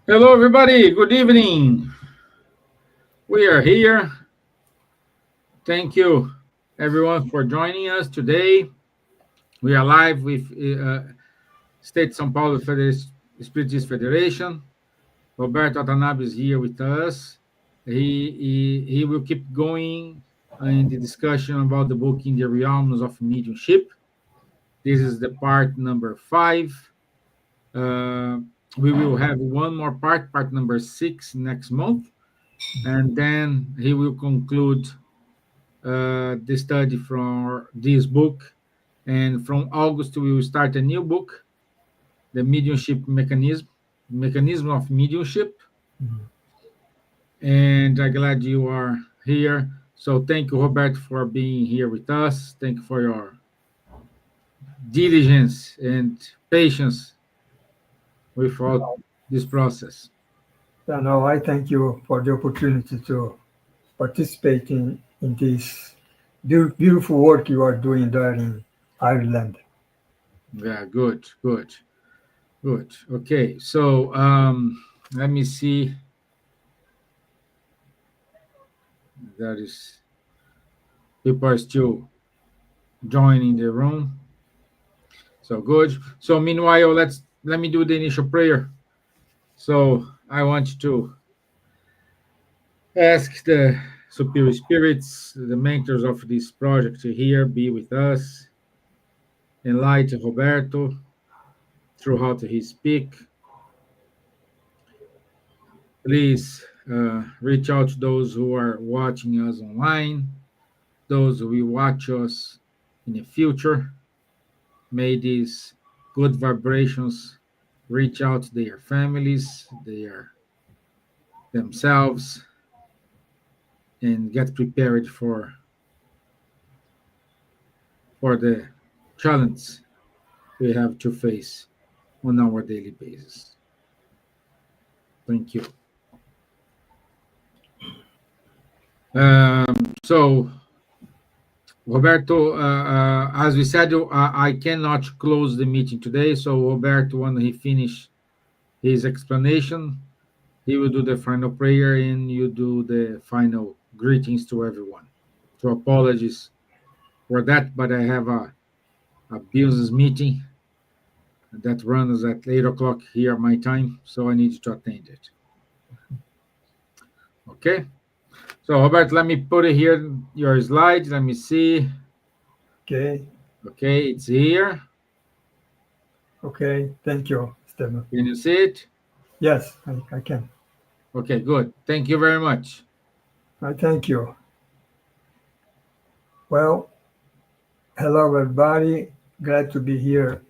Hello, everybody. Good evening. We are here. Thank you, everyone, for joining us today. We are live with State São Paulo Spiritist Federation. Roberto Watanabe is here with us. He will keep going in the discussion about the book In the Realms of Mediumship. This is the part number 5. Uh, we will have one more part number 6 next month, and then he will conclude the study from this book. And from August, we will start a new book, The Mediumship Mechanism of Mediumship. And I'm glad you are here. So thank you, Roberto, for being here with us. Thank you for your diligence and patience with all this process. No, I thank you for the opportunity to participate in this beautiful work you are doing there in Ireland. Yeah, good. Okay, so let me see. That is, people are still joining the room. So good. So meanwhile, let me do the initial prayer. So I want to ask the superior spirits, the mentors of this project here, be with us, enlighten Roberto throughout his speak. Please reach out to those who are watching us online, those who will watch us in the future. May these good vibrations reach out to their families, themselves, and get prepared for the challenge we have to face on our daily basis. Thank you. So, Roberto, as we said, I cannot close the meeting today. So, Roberto, when he finish his explanation, he will do the final prayer and you do the final greetings to everyone. So, apologies for that, but I have a business meeting that runs at 8 o'clock here my time, so I need to attend it. Okay. So, Robert, let me put it here, your slide. Let me see. Okay. Okay, it's here. Okay. Thank you, Stephen. Can you see it? Yes, I can. Okay, good. Thank you very much. I thank you. Well, hello, everybody. Glad to be here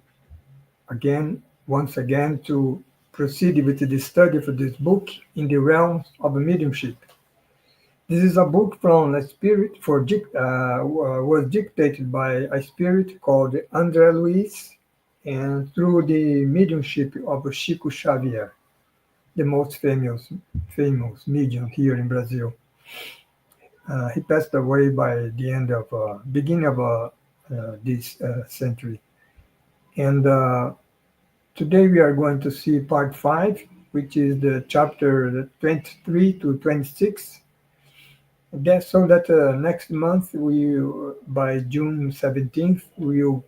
once again, to proceed with the study for this book, In the Realms of Mediumship. This is a book from a spirit was dictated by a spirit called André Luiz, and through the mediumship of Chico Xavier, the most famous medium here in Brazil. He passed away by the end of beginning of this century. And today we are going to see part 5, which is the chapter 23 to 26. So that next month, by June 17th, we will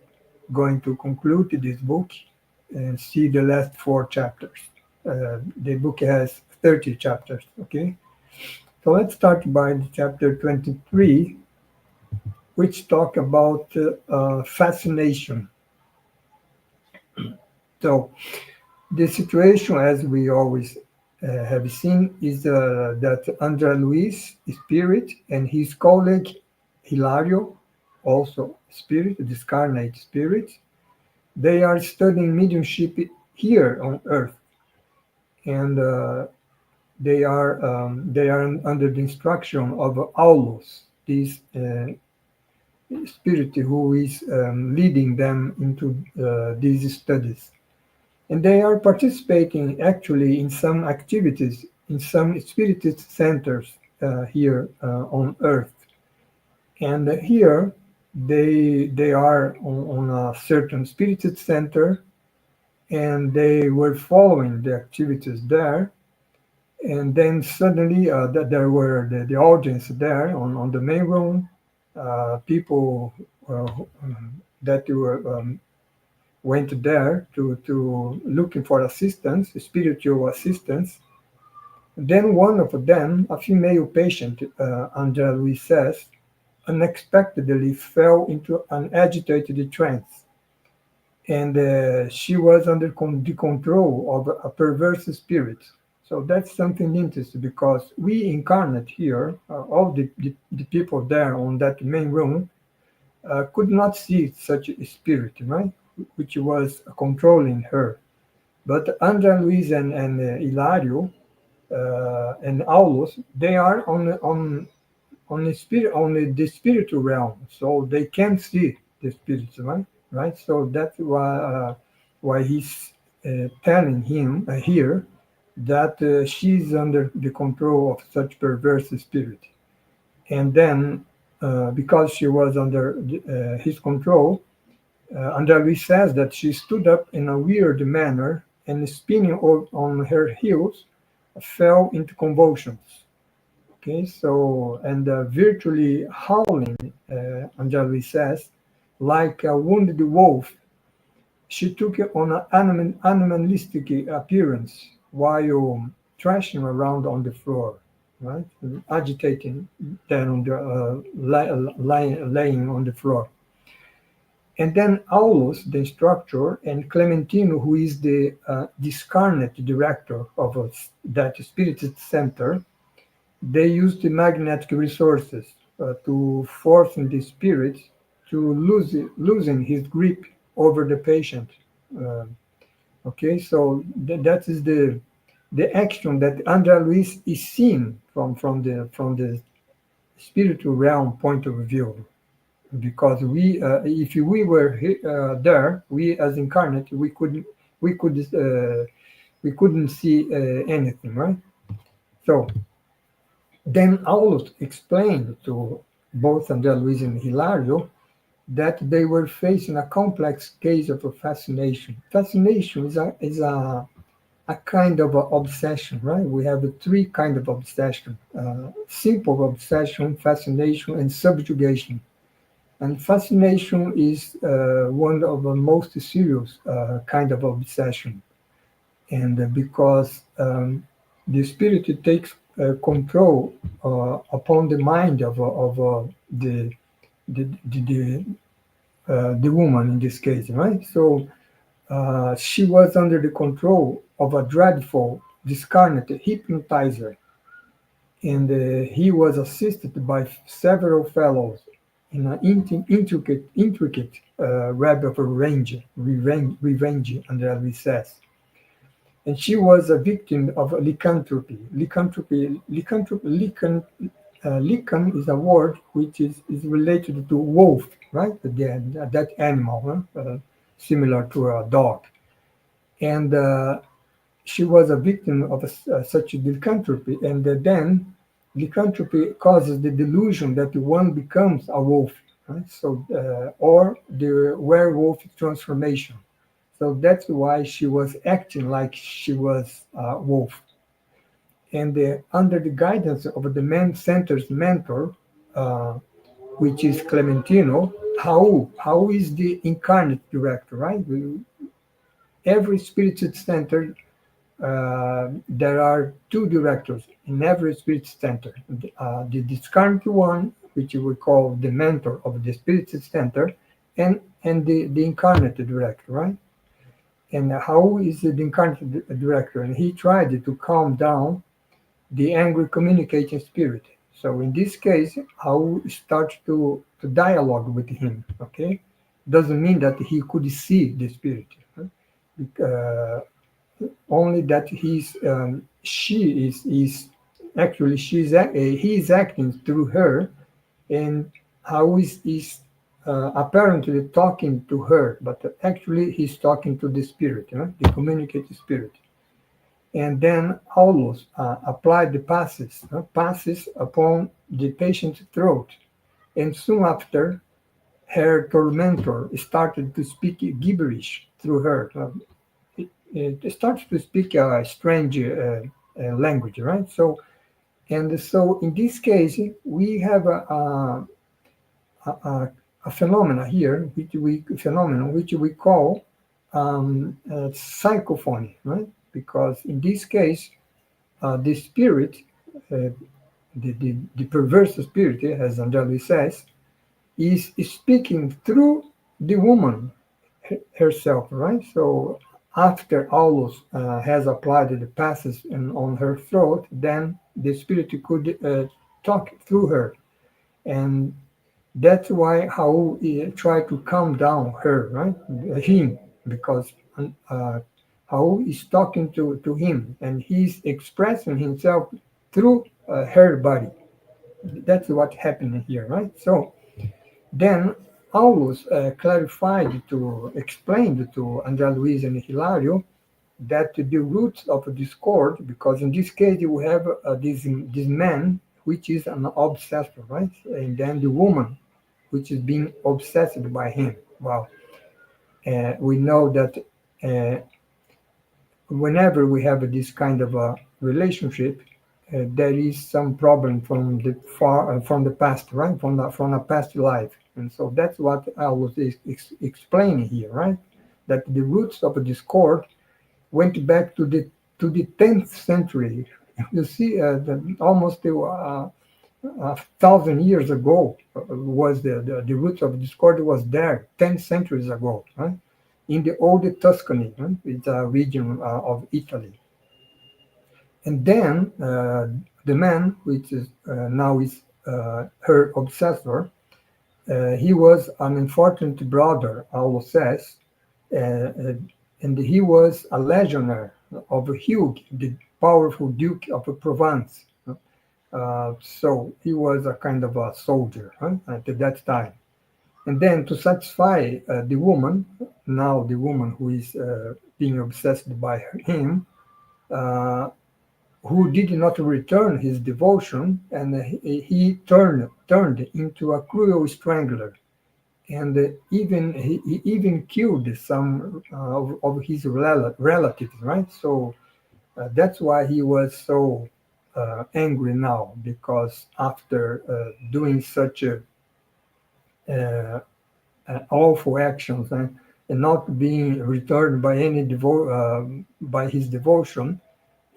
going to conclude this book and see the last 4 chapters. The book has 30 chapters, okay? So let's start by the chapter 23, which talk about fascination. So the situation, as we always have seen, is that André Luiz, spirit, and his colleague Hilario, also spirit, discarnate spirit, they are studying mediumship here on Earth, and they are under the instruction of Aulus, this spirit who is leading them into these studies. And they are participating actually in some activities in some spiritist centers here on Earth. And here they are on a certain spiritist center, and they were following the activities there. And then suddenly there were the audience there on the main room, people that were went there to looking for assistance, spiritual assistance. Then one of them, a female patient, Andrea Louise says, unexpectedly fell into an agitated trance, and she was under the control of a perverse spirit. So that's something interesting because we incarnate here, all the people there on that main room could not see such a spirit, right? Which was controlling her. But Andrea Luis and Hilario and Aulus, they are on the spiritual realm, so they can see the spirits, right? Right. So that's why he's telling him here that she's under the control of such perverse spirit, and then because she was under his control, Andrade says that she stood up in a weird manner and spinning on her heels, fell into convulsions. Okay, so and virtually howling, Anjali says, like a wounded wolf, she took on an animalistic appearance while thrashing around on the floor, right, agitating, then on the laying on the floor. And then Aulus, the instructor, and Clementino, who is the discarnate director of that spirit center, they use the magnetic resources to force the spirit to loosen his grip over the patient. Uh, okay, so that is the action that Andrea Luis is seeing from the spiritual realm point of view. Because we, if we were there, we as incarnate, we could we couldn't see anything, right? So then Aulus explained to both Andrea Luis and Hilario that they were facing a complex case of a fascination. Fascination is a kind of a obsession, right? We have three kind of obsession: simple obsession, fascination, and subjugation. And fascination is one of the most serious kind of obsession, and because the spirit takes control upon the mind of the woman in this case, right? So she was under the control of a dreadful, discarnate hypnotizer, and he was assisted by several fellows in an intricate web of revenge, Andrea says. And she was a victim of lycanthropy. Lycan is a word which is related to wolf, right? That animal, huh? Similar to a dog. And she was a victim of such lycanthropy. And then lycanthropy causes the delusion that one becomes a wolf, right? So, or the werewolf transformation. So that's why she was acting like she was a wolf. And under the guidance of the man center's mentor, uh, which is Clementino, How is the incarnate director, right? Every spirit center, there are two directors in every spirit center. The discarnate one, which we call the mentor of the spirit center, and the incarnate director, right? And how is the incarnate director? And he tried to calm down the angry communicating spirit. So in this case, how starts to dialogue with him. Okay, doesn't mean that he could see the spirit. Uh, Only that is actually he is acting through her, and how is apparently talking to her, but actually he's talking to the spirit, the communicating spirit. And then Aulus applied the passes upon the patient's throat, and soon after, her tormentor started to speak gibberish through her. It starts to speak strange. language, right? So in this case, we have a phenomena here, which we call psychophony, right? Because in this case, the spirit, uh, the perverse spirit, as Anjali says, is speaking through the woman herself, right? So after Aulus has applied the passes on her throat, then the spirit could talk through her, and that's why Raul tried to calm down her, right? Him, because Raul is talking to him, and he's expressing himself through her body. That's what happened here, right? So then Aulus clarified to explained to Andrea Luiz and Hilario that the roots of discord, because in this case you have this man which is an obsessor, right? And then the woman which is being obsessed by him. Well, we know that uh, whenever we have this kind of a relationship, there is some problem from the past, right? From a past life, and so that's what I was explaining here, right? That the roots of discord went back to the 10th century. You see, almost 1,000 years ago was the roots of discord was there 10 centuries ago, right? In the old Tuscany, right? It's a region of Italy. And then the man, which is now is her obsessor, he was an unfortunate brother, Aulo says, uh, and he was a legionnaire of Hugh, the powerful Duke of Provence. So he was a kind of a soldier, huh, at that time. And then to satisfy the woman, now the woman who is being obsessed by him, uh, who did not return his devotion, and he turned into a cruel strangler, and he even killed some of his relatives, right? So that's why he was so angry now, because after doing such uh, awful actions, and not being returned by by his devotion,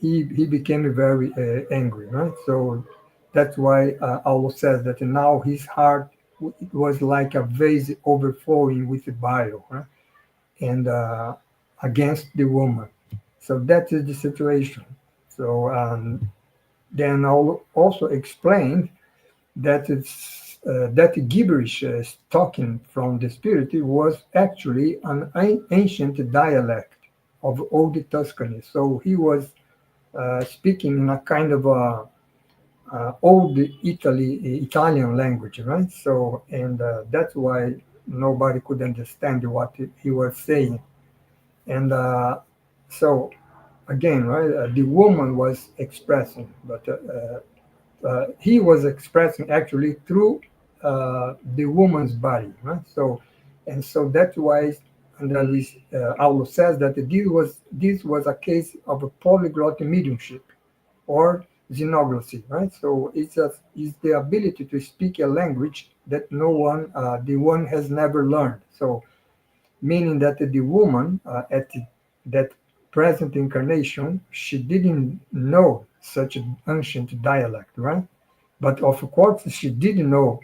he became very angry, right? So that's why Paulo says that now his heart it was like a vase overflowing with bile, right? And against the woman. So that is the situation. So then I'll also explain that that gibberish talking from the spirit was actually an ancient dialect of old Tuscany. So he was speaking in a kind of a old Italian language, right? So, and that's why nobody could understand what he was saying. And so, again, right, the woman was expressing, but he was expressing actually through the woman's body, right? So, and so that's why André Luis Aulo says that this was a case of a polyglot mediumship or xenoglossy, right? So it's the ability to speak a language that the one has never learned. So meaning that the woman that present incarnation, she didn't know such an ancient dialect, right? But of course, she did know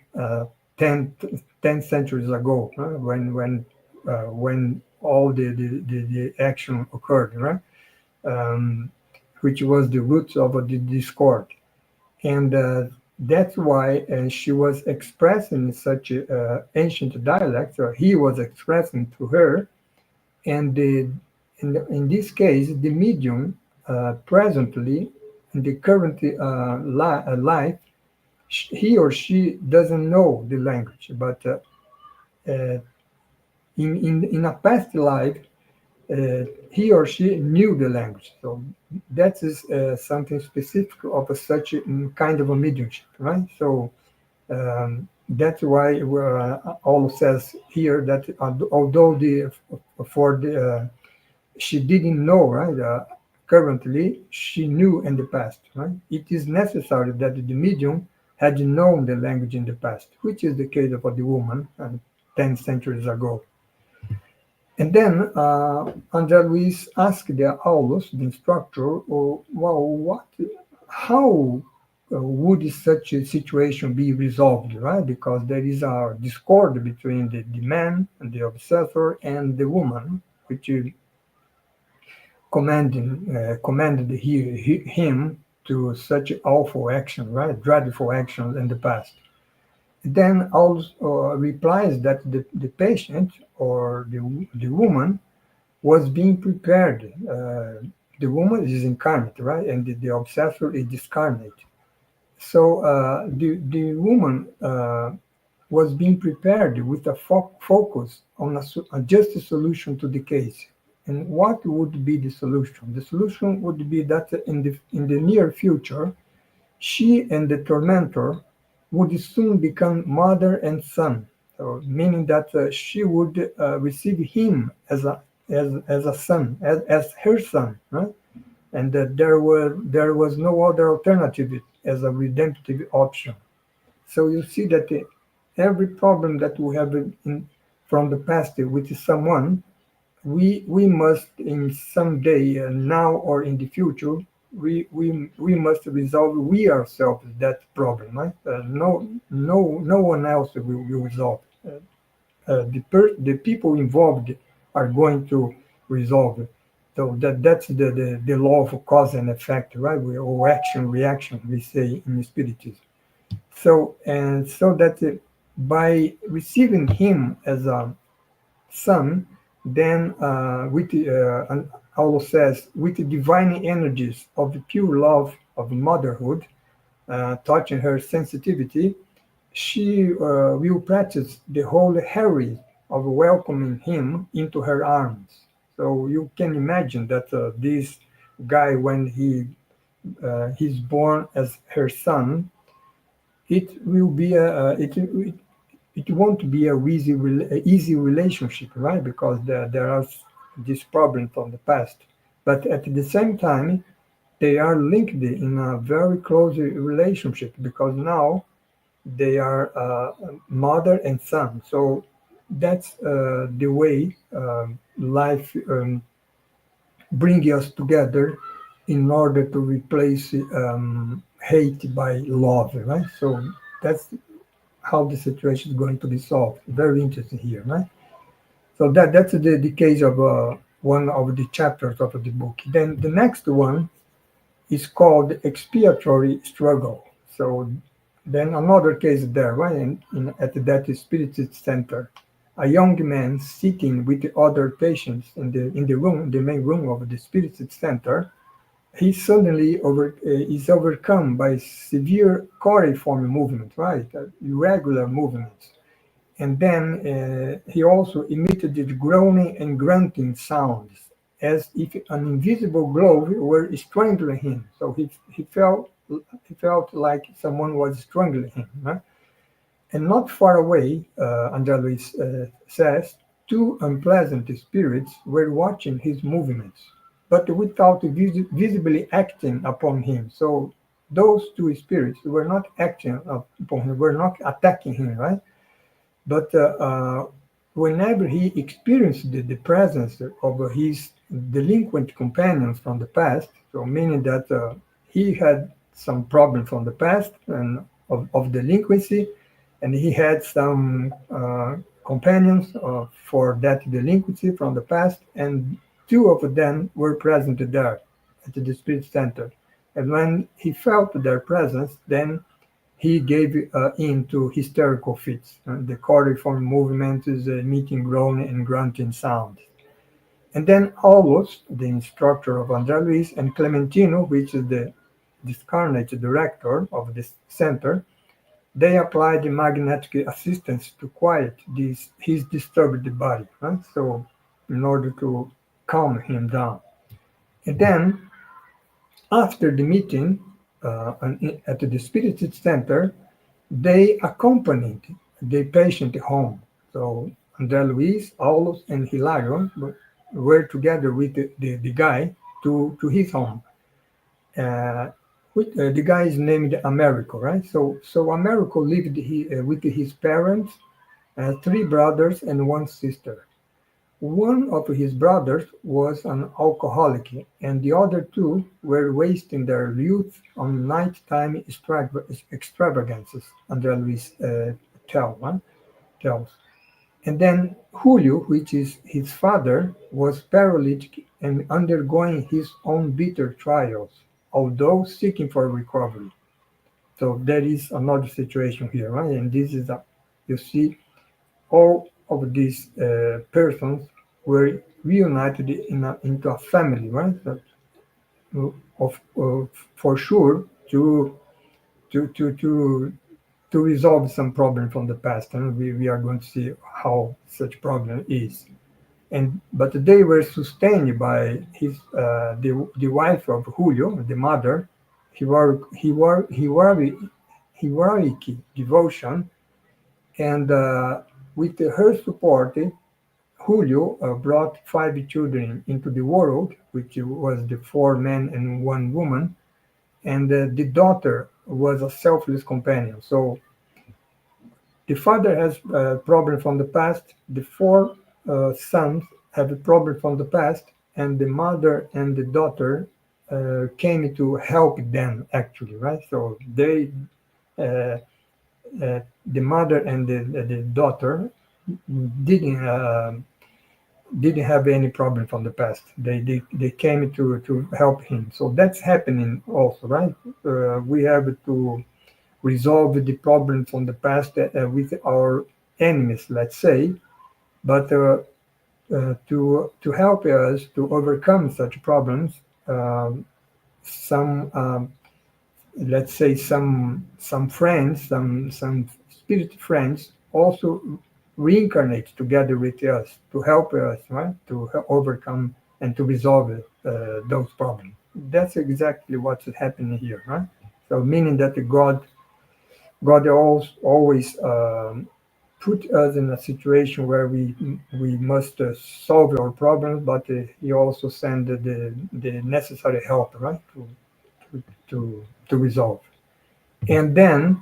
10, 10 centuries ago, when all the action occurred, right? Um, which was the roots of the discord. And that's why she was expressing such ancient dialects, or he was expressing to her. And in this case, the medium presently, in the current life, he or she doesn't know the language, but uh, in a past life, he or she knew the language. So that is something specific of such a kind of a mediumship, right? So that's why all says here that although the for the she didn't know, right? currently she knew in the past. Right? It is necessary that the medium had known the language in the past, which is the case of the woman 10 centuries ago. And then André Luiz asked the Aulus, the instructor, well, how would such a situation be resolved, right? Because there is a discord between the man and the obsessor and the woman, which commanded him to such awful action, right? Dreadful action in the past. Then also replies that the patient or the woman was being prepared. The woman is incarnate, right? And the obsessor is discarnate. So the woman was being prepared with a focus on a just solution to the case. And what would be the solution? The solution would be that in the near future, she and the tormentor would soon become mother and son. So, meaning that she would receive him as a son, as her son, right? And that there was no other alternative as a redemptive option. So you see that every problem that we have from the past with someone, we must in some day, now or in the future, we must resolve we ourselves that problem, right? No one else will resolve. The people involved are going to resolve it. So that's the law of cause and effect, right? Or action reaction, we say in spiritism. So that by receiving him as a son, then and Paulo says, with the divine energies of the pure love of motherhood, touching her sensitivity, she will practice the whole hurry of welcoming him into her arms. So you can imagine that this guy, when he's born as her son, it will be it won't be a easy relationship, right? Because there are these problems from the past, but at the same time, they are linked in a very close relationship because now they are mother and son. So that's the way life brings us together in order to replace hate by love, right? So that's how the situation is going to be solved. Very interesting here, right? So that's the case of one of the chapters of the book. Then the next one is called expiatory struggle. So then another case there, right? At that spirit center, a young man sitting with the other patients in the room, the main room of the spirit center, he suddenly is overcome by severe coriform movement, right? Irregular movements. And then he also emitted the groaning and grunting sounds as if an invisible glove were strangling him. So he felt like someone was strangling him. Right? And not far away, Angelis says, two unpleasant spirits were watching his movements, but without visibly acting upon him. So those two spirits were not acting upon him, were not attacking him, right? But whenever he experienced the presence of his delinquent companions from the past, so meaning that he had some problem from the past and of delinquency, and he had some companions for that delinquency from the past, and two of them were present there at the spirit center. And when he felt their presence, then he gave in to hysterical fits. The coriform movement is emitting groaning and grunting sounds. And then Aulus, the instructor of André Luis, and Clementino, which is the discarnate director of this center, they applied the magnetic assistance to quiet his disturbed body, right? So in order to calm him down. And then after the meeting at the Spirit Center, they accompanied the patient home. So André Luis, Aulus, and Hilario were together with the guy, to his home. Uh, the guy is named Americo, right? So Americo lived with his parents, three brothers and one sister. One of his brothers was an alcoholic, and the other two were wasting their youth on nighttime extravagances, André Luis tells. And then Julio, which is his father, was paralytic and undergoing his own bitter trials, although seeking for recovery. So there is another situation here, right? And this is you see, all of these persons were reunited into a family, right? That, for sure to to to to resolve some problem from the past, and we are going to see how such problem is. And but they were sustained by the wife of Julio, the mother, heroic devotion, and with her support, Julio brought five children into the world, which was the four men and one woman, and the daughter was a selfless companion. So the father has a problem from the past, the four sons have a problem from the past, and the mother and the daughter came to help them actually, right? So uh, the mother and the daughter didn't uh, didn't have any problem from the past. They came to help him. So that's happening also, right? We have to resolve the problem from the past with our enemies, let's say, but to help us to overcome such problems, um, some let's say some friends, some spirit friends also reincarnate together with us to help us, right, to overcome and to resolve those problems. That's exactly what's happening here, right? So meaning that God always put us in a situation where we must solve our problems, but He also send the necessary help, right, to resolve. And then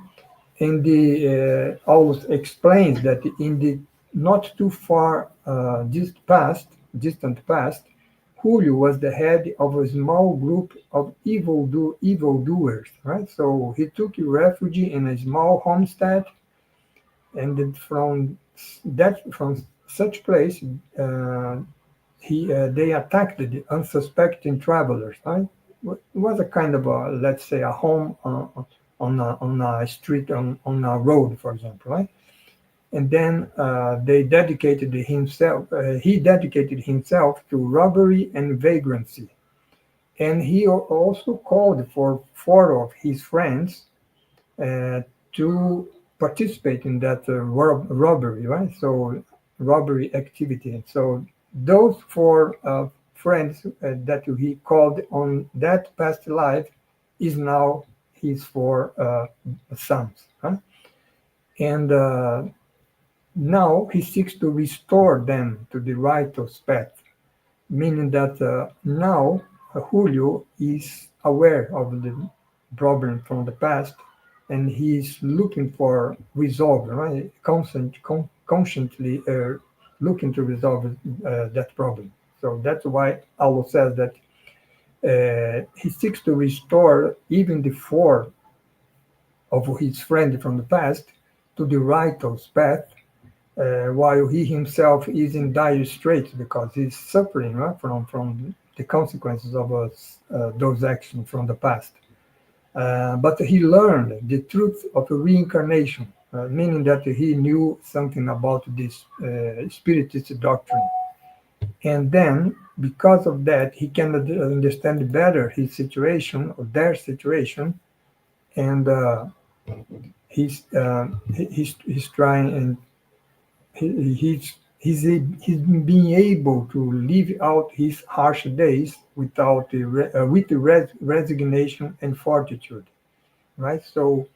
in the always explains that in the not too far distant past, Julio was the head of a small group of evildoers, right? So he took refuge in a small homestead, and then from such place, they attacked the unsuspecting travelers. Right? It was a kind of a, let's say, a home on a street, on a road, for example, right? And then they dedicated himself. He dedicated himself to robbery and vagrancy, and he also called for four of his friends uh, to participate in that robbery, right? So robbery activity. So those four friends that he called on that past life is now his four sons, huh? And now he seeks to restore them to the righteous path, meaning that now Julio is aware of the problem from the past, and he's looking for resolve, right? Constantly looking to resolve that problem. So that's why Allah says that he seeks to restore even the four of his friend from the past to the righteous path, while he himself is in dire straits because he's suffering, right, from the consequences of those actions from the past. But he learned the truth of reincarnation, meaning that he knew something about this spiritist doctrine. And then, because of that, he can understand better his situation or their situation, and he's trying, and he's being able to live out his harsh days without with resignation and fortitude, right? So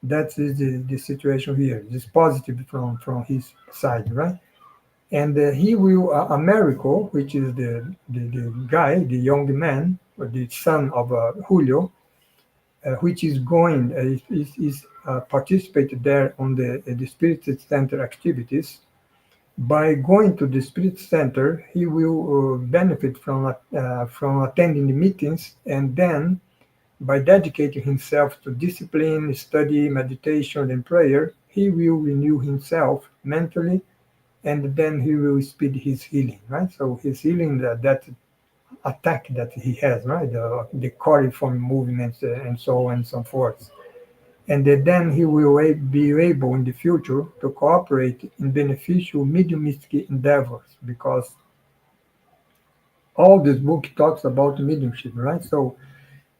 that is the situation here. It's positive from his side, right? and he will Americo, which is the guy, the young man, or the son of Julio, which is going is participated there on the Spirit Center activities. By going to the Spirit Center, he will benefit from attending the meetings, and then by dedicating himself to discipline, study, meditation, and prayer, he will renew himself mentally, and then he will speed his healing, right? So his healing, that attack that he has, right? The coriform movements and so on and so forth. And then he will be able in the future to cooperate in beneficial mediumistic endeavors, because all this book talks about mediumship, right? So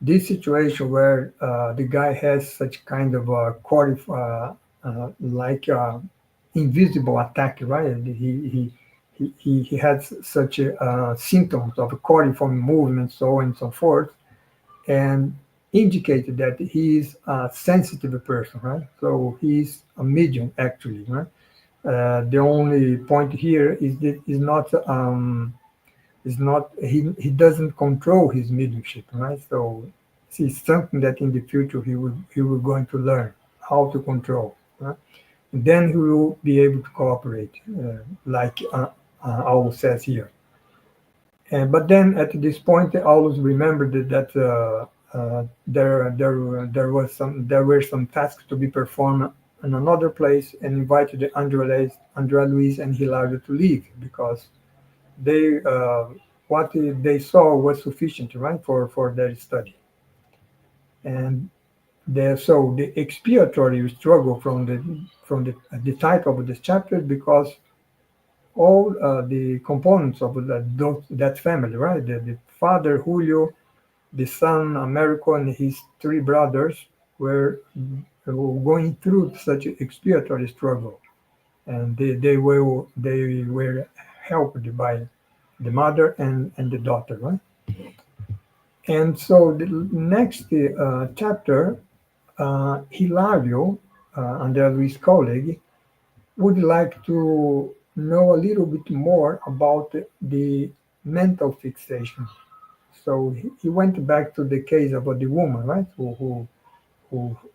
this situation where the guy has such kind of a like invisible attack, right? He has such symptoms of coriform movement, so on and so forth, and indicated that he is a sensitive person, right? So he's a medium actually, right? The only point here is that is not he doesn't control his mediumship, right? So it's something that in the future he will going to learn how to control. Right? Then he will be able to cooperate, like Aul says here. But then at this point, I always remembered that there were some tasks to be performed in another place, and invited Andrea Luis and Hilario to leave, because they what they saw was sufficient, right, for their study. And so the expiatory struggle from the title of this chapter, because all the components of that family, right? The father Julio, the son Americo, and his three brothers were going through such expiatory struggle, and they were helped by the mother and the daughter, right? And so the next chapter, Hilario, Andrea Luis' colleague, would like to know a little bit more about the mental fixation. So he went back to the case of the woman, right, who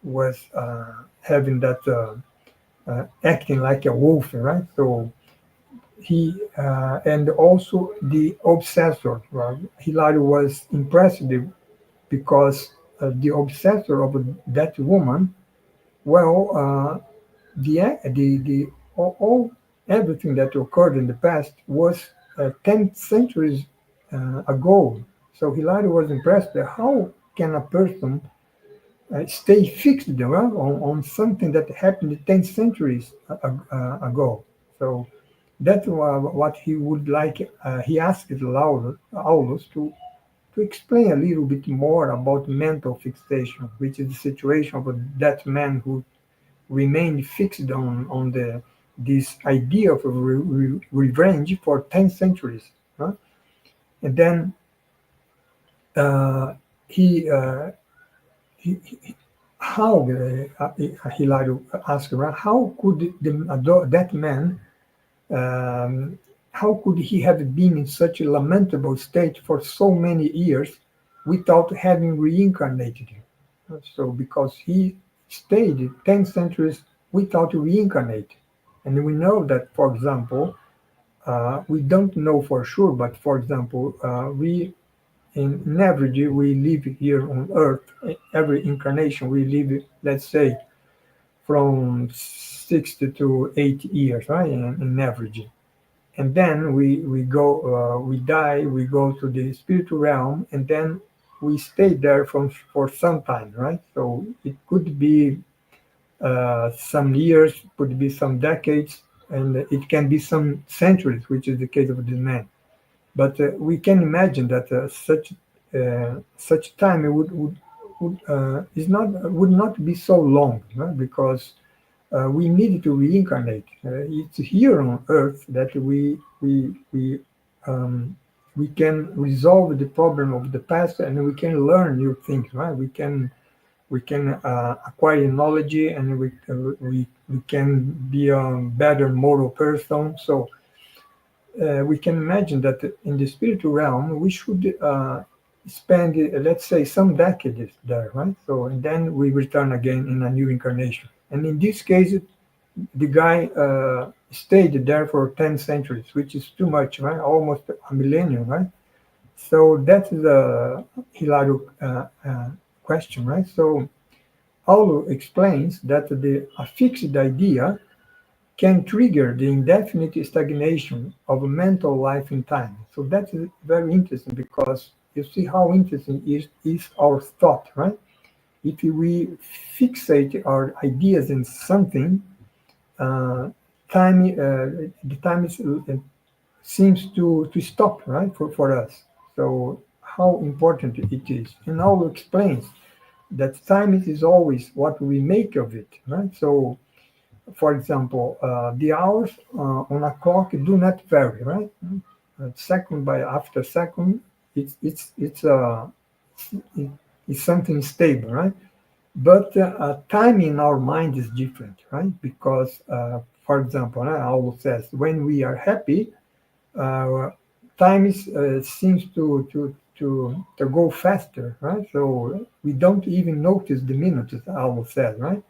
was having that acting like a wolf, right? So he and also the obsessor. Well, Hilario was impressed because the obsessor of that woman, well, the all everything that occurred in the past was 10 centuries ago. So Hilario was impressed that how can a person stay fixed, well, on something that happened 10 centuries ago. So that's what he would like. He asked Aulus to explain a little bit more about mental fixation, which is the situation of that man who remained fixed on this idea of revenge for 10 centuries. Huh? And then uh, he, uh, he how Hilario asked, how could that man, um, how could he have been in such a lamentable state for so many years without having reincarnated? So because he stayed 10 centuries without reincarnate. And we know that, for example, we don't know for sure, but for example, in average, we live here on Earth. Every incarnation, we live, let's say, from 60 to 80 years, right? In average. And then we die, we go to the spiritual realm, and then we stay there for some time, right? So it could be some years, could be some decades, and it can be some centuries, which is the case of this man. But we can imagine that such time would not be so long, right? Because we need to reincarnate. It's here on Earth that we can resolve the problem of the past, and we can learn new things, right? We can acquire knowledge, and we can be a better moral person. So we can imagine that in the spiritual realm we should spend, let's say, some decades there, right? So, and then we return again in a new incarnation. And in this case, the guy stayed there for 10 centuries, which is too much, right? Almost a millennium, right? So that is a hilarious question, right? So Paulo explains that a fixed idea can trigger the indefinite stagnation of a mental life in time. So that is very interesting because you see how interesting is our thought, right? If we fixate our ideas in something, uh, the time seems to stop, right, for us. So how important it is. And Paulo explains that time is always what we make of it, right? So for example, the hours on a clock do not vary, right? Second by after second, it, it's something stable, right? But time in our mind is different, right? Because, for example, Paulo says when we are happy, uh, time seems to go faster, right? So we don't even notice the minutes, Paulo says, right?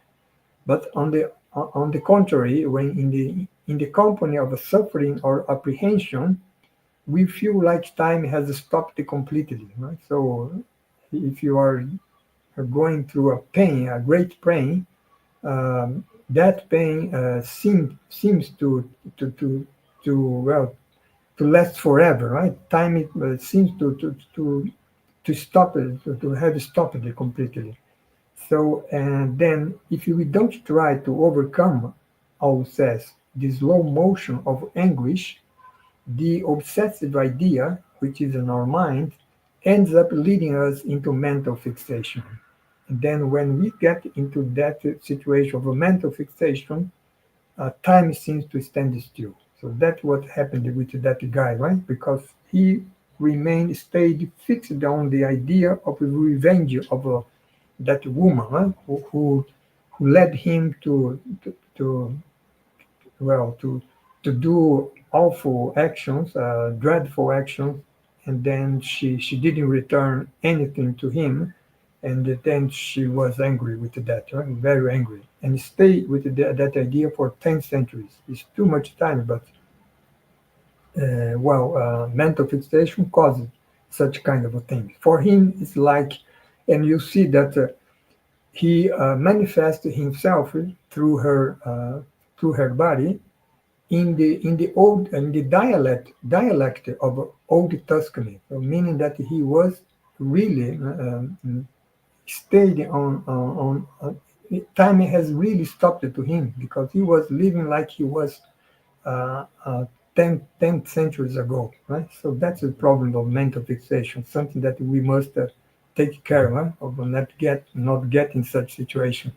But on the contrary, when in the company of a suffering or apprehension, we feel like time has stopped completely. Right? So if you are going through a pain, a great pain, that pain seems to well to last forever. Right? Time seems to stop it, to have stopped it completely. So, and then if we don't try to overcome ourselves, this slow motion of anguish, the obsessive idea, which is in our mind, ends up leading us into mental fixation. And then when we get into that situation of a mental fixation, time seems to stand still. So that's what happened with that guy, right? Because he stayed fixed on the idea of revenge of that woman, huh, who led him to well to do awful actions, dreadful actions, and then she didn't return anything to him, and then she was angry with that, right? Very angry, and stayed with that idea for 10 centuries. It's too much time, but mental fixation causes such kind of a thing. For him, it's like, and you see that. He manifested himself through her body in the dialect of old Tuscany, so meaning that he was really stayed time has really stopped to him because he was living like he was uh, uh, 10 centuries ago, right? So that's the problem of mental fixation, something that we must take care of not get in such situation.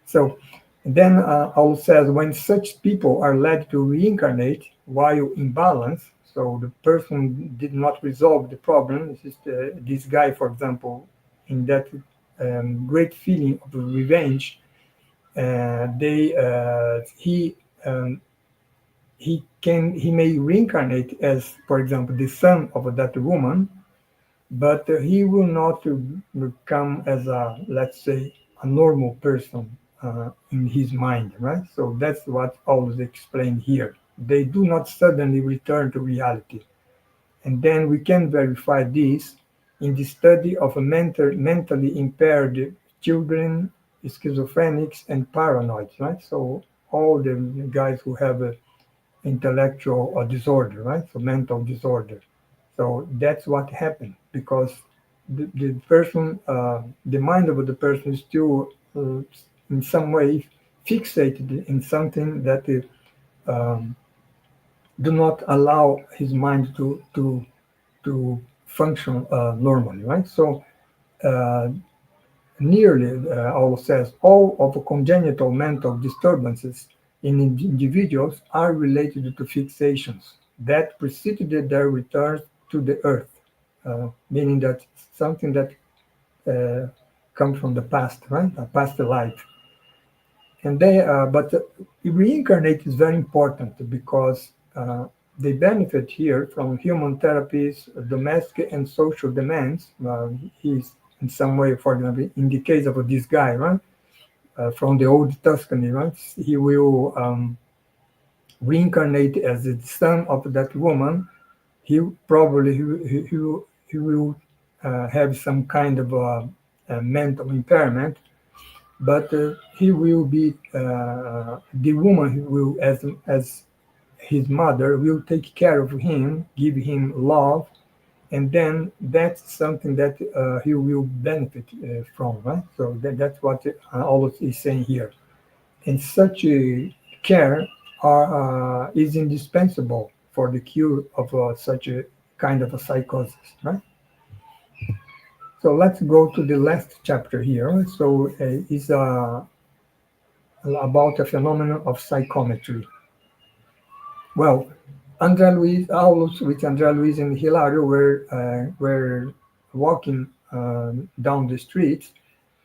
So then Paul says when such people are led to reincarnate while in balance, so the person did not resolve the problem. This is this guy, for example, in that great feeling of revenge, they um, he may reincarnate as, for example, the son of that woman, but he will not come as a, let's say, a normal person in his mind, right? So that's what always explained here. They do not suddenly return to reality. And then we can verify this in the study of a mentally impaired children, schizophrenics, and paranoids, right? So all the guys who have a intellectual disorder, right? So mental disorder. So that's what happened because the person, the mind of the person is still in some way fixated in something that do not allow his mind to function normally, right? So uh, nearly, all says, all of the congenital mental disturbances in individuals are related to fixations that preceded their return to the earth, meaning that something that uh, comes from the past, right? A past life. But reincarnate is very important because they benefit here from human therapies, domestic and social demands. He's in some way, for example, in the case of this guy, right, from the old Tuscany, right, he will reincarnate as the son of that woman. He probably he will have some kind of a mental impairment, but he will be the woman who will as his mother will take care of him, give him love, and then that's something that he will benefit from, right? So that's what Aulus is saying here. And such a care is indispensable for the cure of such a kind of a psychosis, right? So let's go to the last chapter here. So it's about a phenomenon of psychometry. Well, Andrea Luis, Aulus with Andrea Luis and Hilario were walking down the street,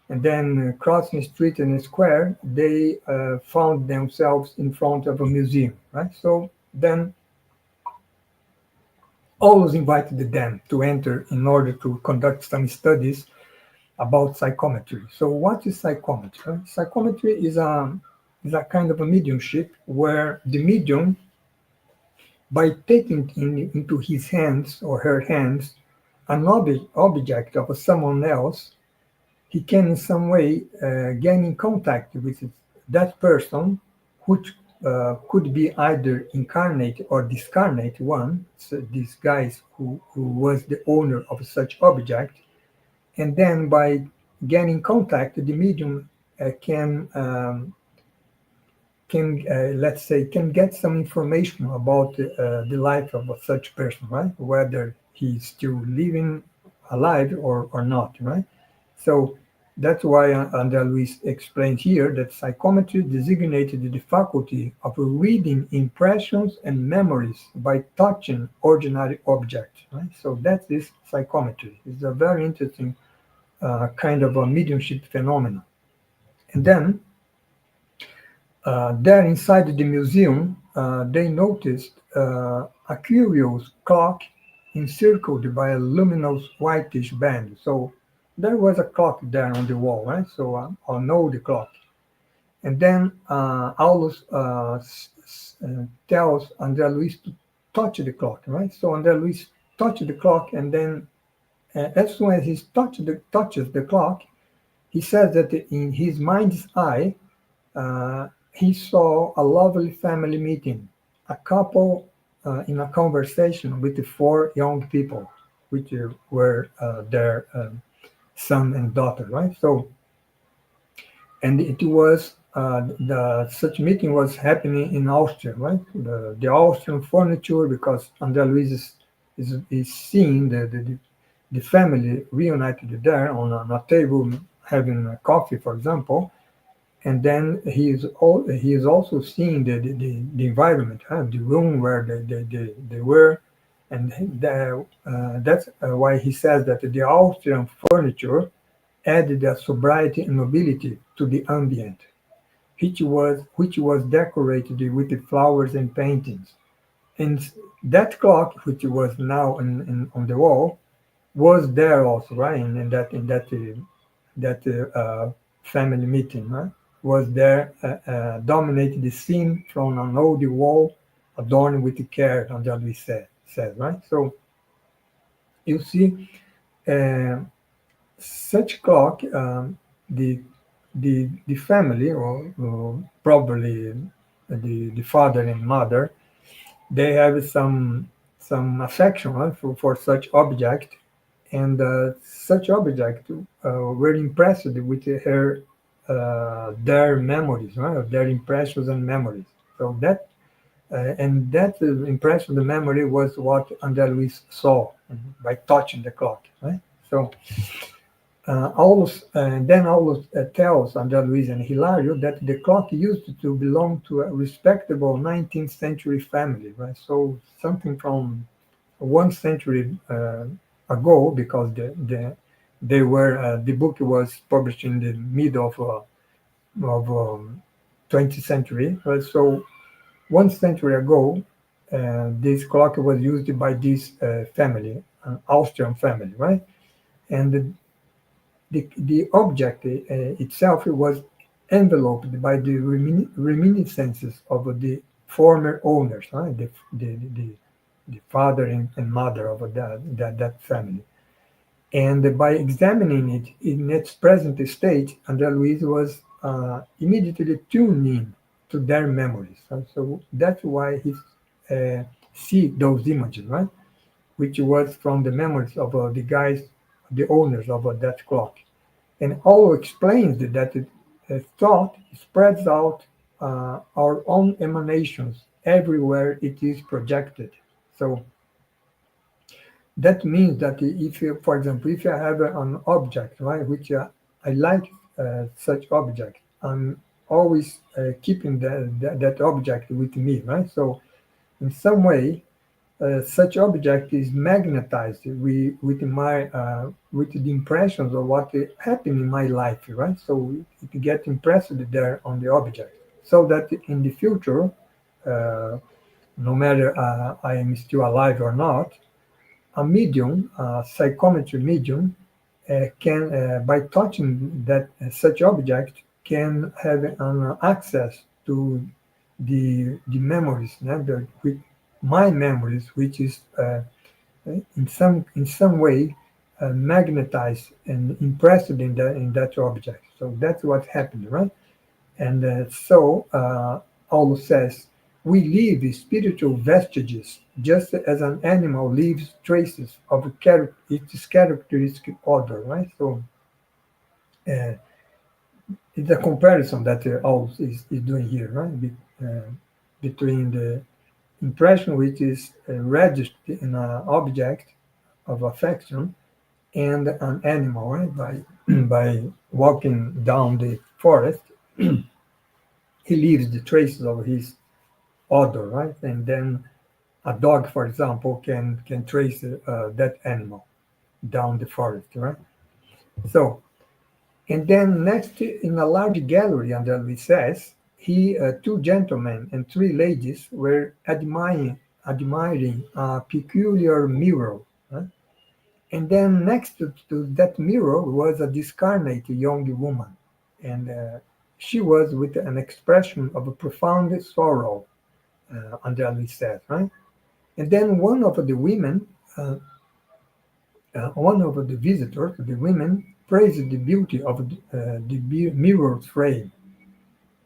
and then crossing a street and a square, they found themselves in front of a museum, right? So then Aulus invited them to enter in order to conduct some studies about psychometry. So what is psychometry? Psychometry is a kind of a mediumship where the medium, by taking into his hands or her hands an object of someone else, he can in some way gain in contact with that person, which could be either incarnate or discarnate one, so this guy who was the owner of such object, and then by gaining contact, the medium can let's say can get some information about the life of such person, right? Whether he's still living alive or not, right? So that's why Andrea Luis explained here that psychometry designated the faculty of reading impressions and memories by touching ordinary objects, right? So that is psychometry. It's a very interesting kind of a mediumship phenomenon. And then there inside the museum, they noticed a curious clock encircled by a luminous whitish band. So there was a clock there on the wall, right? So I know the clock. And then Aulus tells Andrea Luis to touch the clock, right? So Andrea Luis touched the clock, and then as soon as he touches the clock, he says that in his mind's eye, he saw a lovely family meeting, a couple in a conversation with the four young people, which were their son and daughter, right? So, and it was the such meeting was happening in Austria, right? The Austrian furniture, because Andrea Luis is seeing the family reunited there on a table having a coffee, for example, and then he is also seeing the environment, the room where they were, and that's why he says that the Austrian furniture added a sobriety and nobility to the ambient, which was decorated with the flowers and paintings. And that clock, which was now on the wall, was there also, right? And that family meeting, right? Was there, dominated the scene from an old wall adorned with care, as we said, right? So you see, uh, such clock, the the family, or probably the father and mother, they have some affection, right, for such object, and such object were impressed with her their memories, right? Their impressions and memories. So that impression, the memory was what Andrea Luis saw by touching the clock, right? So Aulus tells Andrea Luis and Hilario that the clock used to belong to a respectable 19th century family, right? So something from 1 century ago, because the book was published in the middle of 20th century, right? So 1 century ago, This clock was used by this family, an Austrian family, right? And the object itself was enveloped by the reminiscences of the former owners, right? The father and mother of that family. And by examining it in its present state, André Luiz was immediately tuned in to their memories. So that's why he see those images, right? Which was from the memories of the guys, the owners of that clock. And all explains that thought spreads out our own emanations everywhere it is projected. So that means that if you, for example, if you have an object, right, which I like such object, I'm always keeping that object with me, right? So in some way, such object is magnetized with the impressions of what happened in my life, right? So it gets impressed there on the object, so that in the future, no matter I am still alive or not, a medium, a psychometry medium, can, by touching that such object, can have an access to the memories, with my memories, which is in some way magnetized and impressed in that object. So that's what happened, right? And Paulo says, we leave spiritual vestiges just as an animal leaves traces of its characteristic odor, right? So uh, it's a comparison that Paulo is doing here, right? Between the impression which is registered in an object of affection and an animal, right? By walking down the forest, he leaves the traces of his odor, right? And then a dog, for example, can trace that animal down the forest, right? So, and then next in a large gallery, under Louis says, two gentlemen and three ladies were admiring a peculiar mirror. Right? And then next to that mirror was a discarnate young woman, and she was with an expression of a profound sorrow, Andrea Louis says, right? And then one of the visitors, the women, praised the beauty of the mirror frame.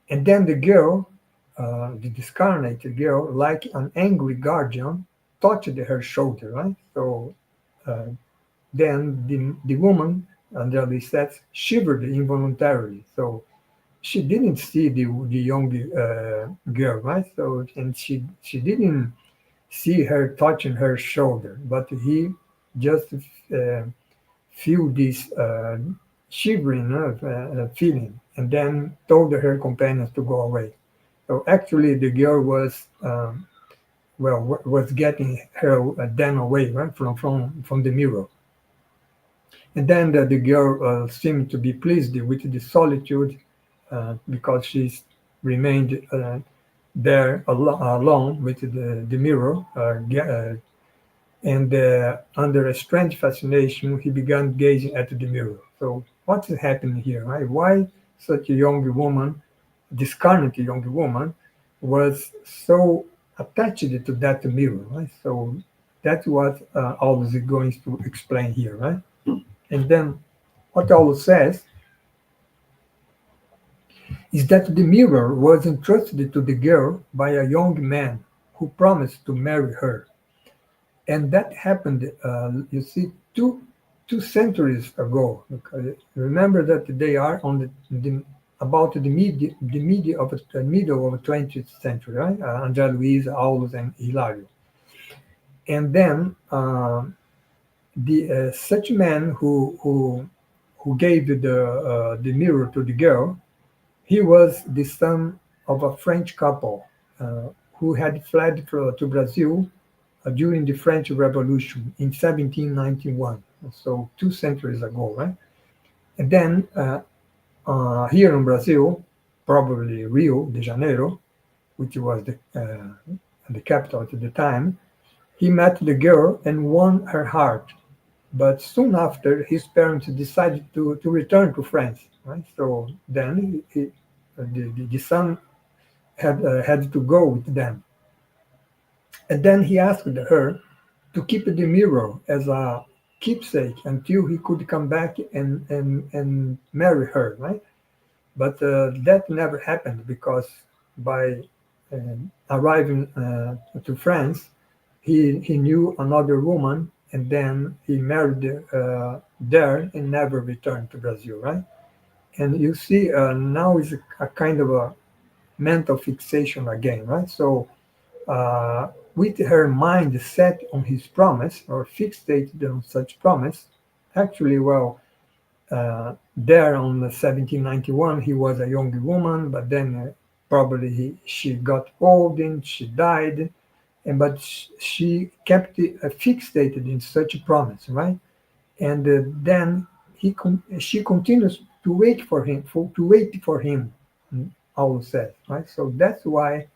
And then the girl, the discarnate girl, like an angry guardian, touched her shoulder, right? So uh, then the woman, under the sets, shivered involuntarily. So she didn't see the young girl, right? So, and she didn't see her touching her shoulder, but he just uh, feel this shivering feeling, and then told her companions to go away. So actually, the girl was was getting her then away, right, from the mirror. And then the girl seemed to be pleased with the solitude because she remained there alone with the mirror. And under a strange fascination, he began gazing at the mirror. So, what's happening here, right? Why such a young woman, this current young woman, was so attached to that mirror, right? So, that's what Aldous is going to explain here, right? And then, what Aldous says is that the mirror was entrusted to the girl by a young man who promised to marry her. And that happened, you see, two centuries ago. Remember that they are on about the middle of the 20th century, right? Andrea Luiz, Aulus, and Hilario. And then the such man who gave the mirror to the girl, he was the son of a French couple who had fled to Brazil during the French Revolution in 1791, so 2 centuries ago, right? And then here in Brazil, probably Rio de Janeiro, which was the capital at the time, he met the girl and won her heart. But soon after, his parents decided to return to France. Right? So then the son had to go with them. And then he asked her to keep the mirror as a keepsake until he could come back and marry her. Right? But that never happened because by arriving to France, he knew another woman and then he married there and never returned to Brazil, right? And you see, now is a kind of a mental fixation again, right? So, with her mind set on his promise or fixated on such promise, actually, well, there on the 1791, he was a young woman, but then probably she got old and she died, and but she kept fixated in such a promise, right? And then she continues to wait for him, to wait for him. All said, right? So that's why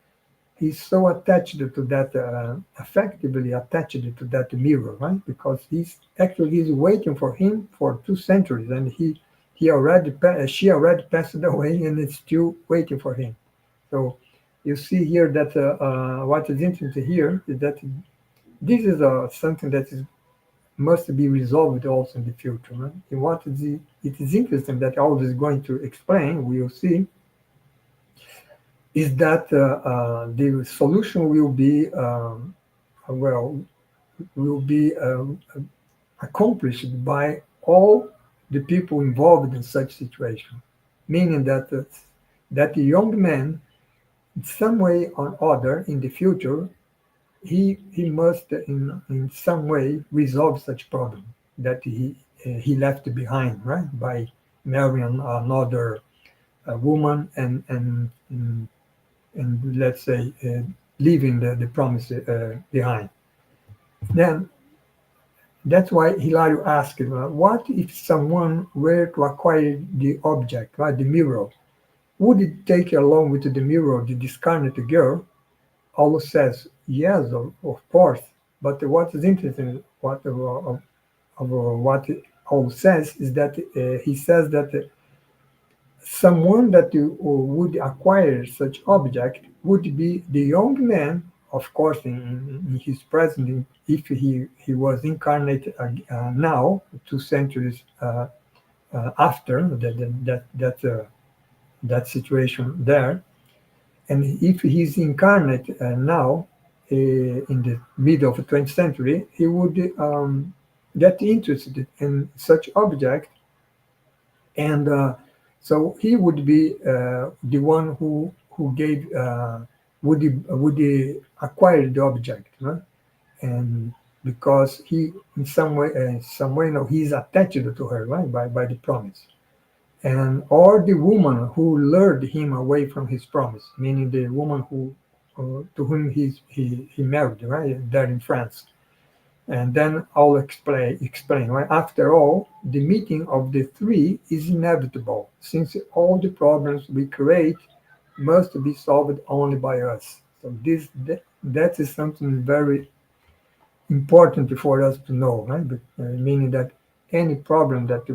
he's so attached to that, effectively attached to that mirror, right? Because he's waiting for him for 2 centuries, and she already passed away, and it's still waiting for him. So you see here that what is interesting here is that this is something that must be resolved also in the future. Right? And it is interesting that all this is going to explain, we will see, is that the solution will be well will be accomplished by all the people involved in such situation, meaning that that the young man, in some way or other, in the future, he must in some way resolve such problem that he left behind, right, by marrying another woman and let's say leaving the promise behind. Then that's why Hilario asked, what if someone were to acquire the object, right, the mirror? Would it take along with the mirror the discarnate girl? Paulo says, yes, of course. But what is interesting, of what Paulo says, is that he says that someone that would acquire such object would be the young man, of course, in his present, if he was incarnate now, 2 centuries after that situation there, and if he's incarnate now in the middle of the 20th century, he would get interested in such object, and so he would be the one who gave would acquire the object, right? And because he in some way, no, he's attached to her, right, by the promise, and or the woman who lured him away from his promise, meaning the woman who to whom he married, right, there in France. And then I'll explain. Right? After all, the meeting of the three is inevitable, since all the problems we create must be solved only by us. So that is something very important for us to know, right? But, meaning that any problem that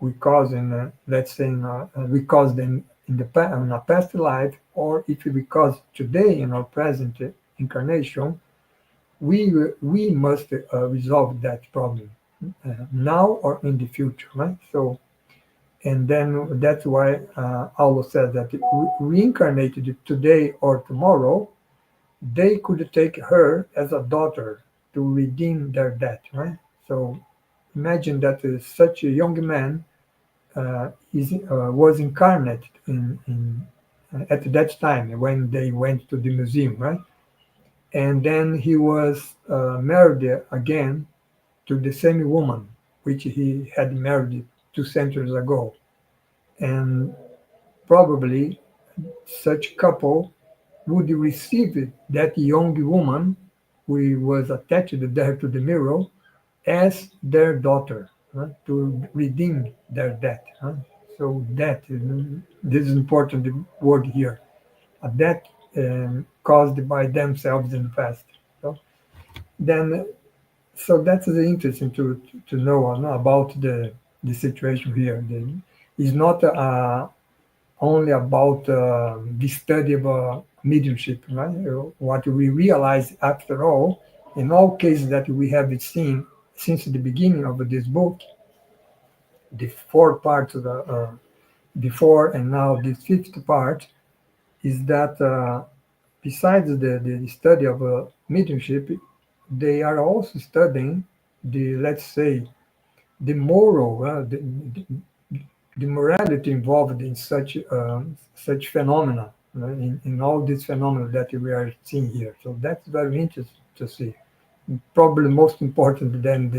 we cause in, let's say, we cause them in a past life, or if we cause today in our present incarnation, we must resolve that problem now or in the future, right? So, and then that's why Aulo says that if reincarnated today or tomorrow, they could take her as a daughter to redeem their debt, right? So imagine that such a young man was incarnate in at that time when they went to the museum, right? And then he was married again to the same woman which he had married 2 centuries ago, and probably such couple would receive that young woman who was attached there to the mirror as their daughter, to redeem their debt. So debt, this is important word here. A debt caused by themselves in the past. So then, so that's interesting to know about the situation here. It's not only about the study of mediumship, right? What we realize after all, in all cases that we have seen since the beginning of this book, the four parts of the before and now the fifth part, is that besides the study of mediumship, they are also studying the, let's say, the moral, the morality involved in such phenomena, right? In all these phenomena that we are seeing here. So that's very interesting to see. Probably most important than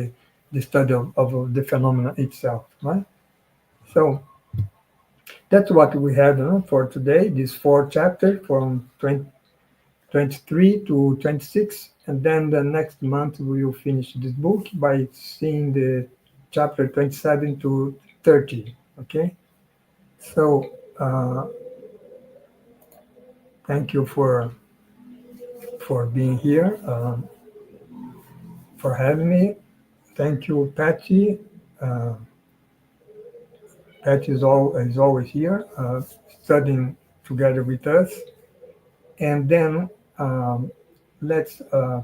the study of the phenomena itself, right? So that's what we have for today. This four chapter from 23 to 26, and then the next month we will finish this book by seeing the chapter 27 to 30. Okay. So thank you for being here, for having me. Thank you, Patty. Uh, Patty is always here, studying together with us. And then um, let's uh,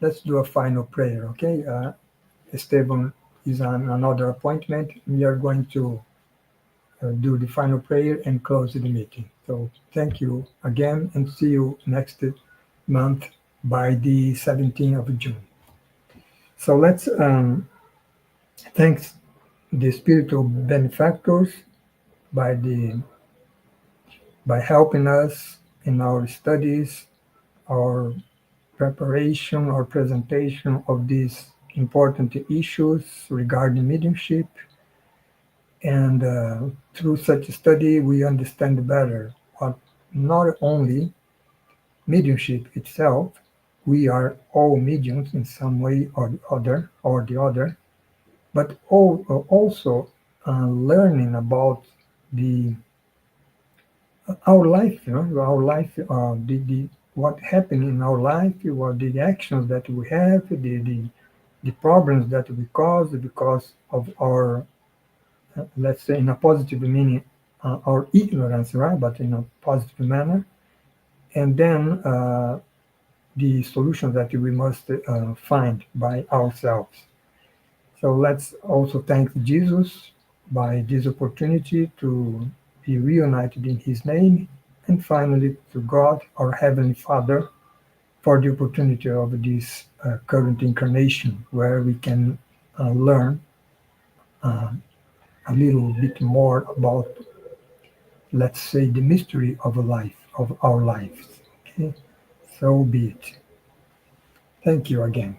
let's do a final prayer, okay? Esteban is on another appointment. We are going to do the final prayer and close the meeting. So thank you again, and see you next month by the 17th of June. So let's thank the spiritual benefactors by the by helping us in our studies, our preparation or presentation of these important issues regarding mediumship. And through such a study, we understand better what not only mediumship itself, we are all mediums in some way or the other, but also learning about the our life, our life, the what happened in our life, what the actions that we have, the problems that we cause because of our, let's say, in a positive meaning, our ignorance, right? But in a positive manner, and then the solution that we must find by ourselves. So let's also thank Jesus by this opportunity to be reunited in His name, and finally to God, our Heavenly Father, for the opportunity of this current incarnation, where we can learn uh, a little bit more about, let's say, the mystery of a life, of our lives. Okay, so be it. Thank you again.